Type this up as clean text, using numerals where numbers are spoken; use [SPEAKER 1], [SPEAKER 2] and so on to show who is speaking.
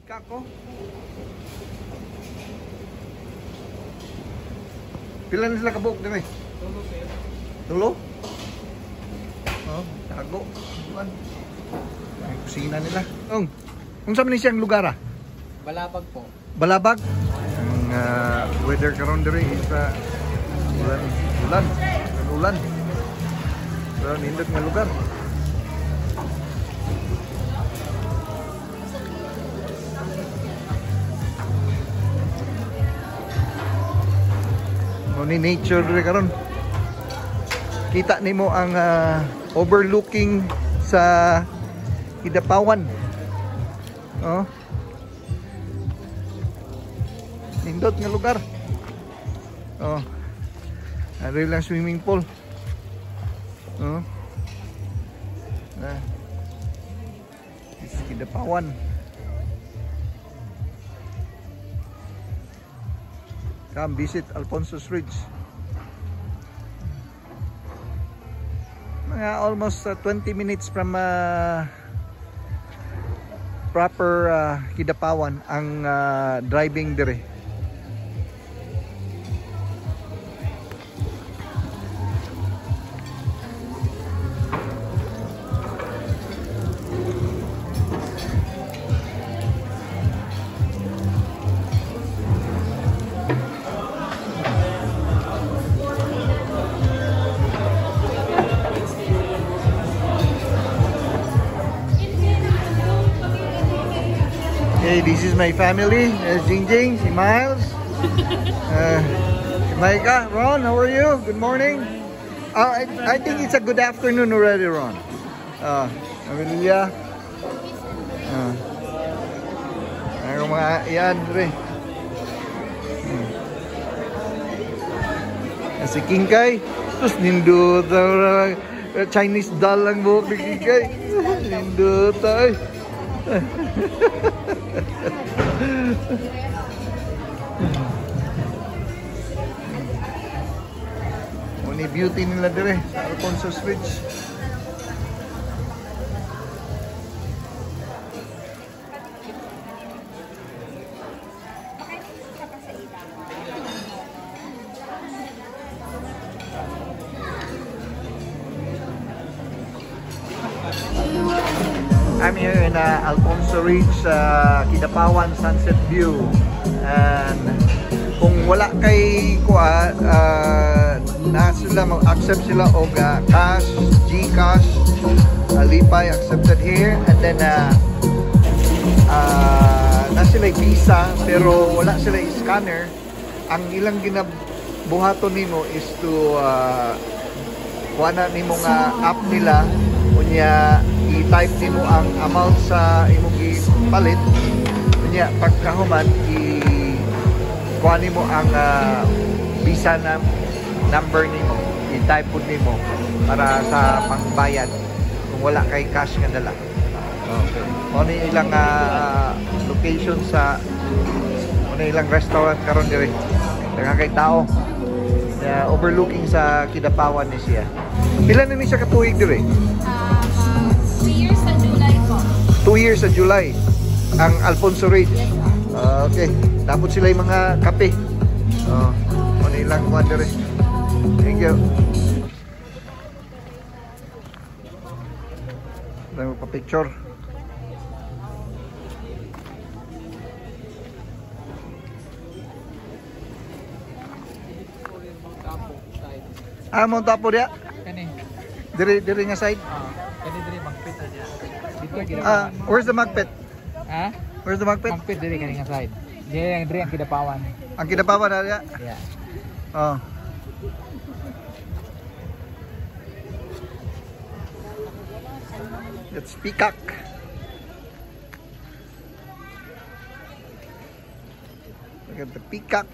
[SPEAKER 1] Kako. Pila na sila kabuok din eh?
[SPEAKER 2] Tulo sir.
[SPEAKER 1] Tulo? Oh, tago. Ay, kusina nila. Kung saan siyang lugar ah?
[SPEAKER 2] Balabag po.
[SPEAKER 1] Balabag? Ang weather karon diri is ulan. Pero nindot nga lugar. Ni nature diri karon. Kita nimo ang overlooking sa Kidapawan. Oh. Nindot nga lugar. Oh. Ari lang swimming pool. Oh. This is Kidapawan. Come visit Alfonso's Ridge. Mga almost 20 minutes from proper Kidapawan ang driving dire. Okay, this is my family. Jingjing, si Miles, si Micah, Ron, how are you? Good morning. I think it's a good afternoon already, Ron. Amelia. Ang mga yan, re. Si Kingkay, terus nindot Chinese doll lang buhok ni Kingkay. Nindot ay. Muni beauty nila dire sa Alfonso's Ridge. I'm here in Alfonso Ridge, Kidapawan Sunset View. And kung wala kay kuha, na sila mag-accept sila og cash, GCash, Lipay accepted here. And then na sila visa pero wala sila scanner. Ang ilang ginabuhaton nimo is to kuha na nimo nga app nila unya i-type nimo ang amount sa imong gipalit unya pagkahuman i-kuha nimo ang visa na number nimo i-type pud nimo para sa pangbayad kung wala kay cash nga dala. Okay. Ano ilang location sa ilang restaurant karon diri daghang kay tao overlooking sa Kidapawan ni siya. Pila na ni siya katuig diri?
[SPEAKER 3] 2 years sa July po.
[SPEAKER 1] 2 years sa July ang Alfonso Ridge. Okay, dapat sila yung mga kape. Ano ilang kuha diri. Thank you. Tayo magpa-picture. Mount Apo dia?
[SPEAKER 2] Kani.
[SPEAKER 1] Diri nga side?
[SPEAKER 2] Kani diri magpit aja.
[SPEAKER 1] Where's the magpit?
[SPEAKER 2] Ha?
[SPEAKER 1] Where's the magpit?
[SPEAKER 2] Magpit diri kani nga side. Diri ang Kidapawan.
[SPEAKER 1] Ang Kidapawan na dia?
[SPEAKER 2] Yeah.
[SPEAKER 1] Oh. That's Peacock. Look at the peacock.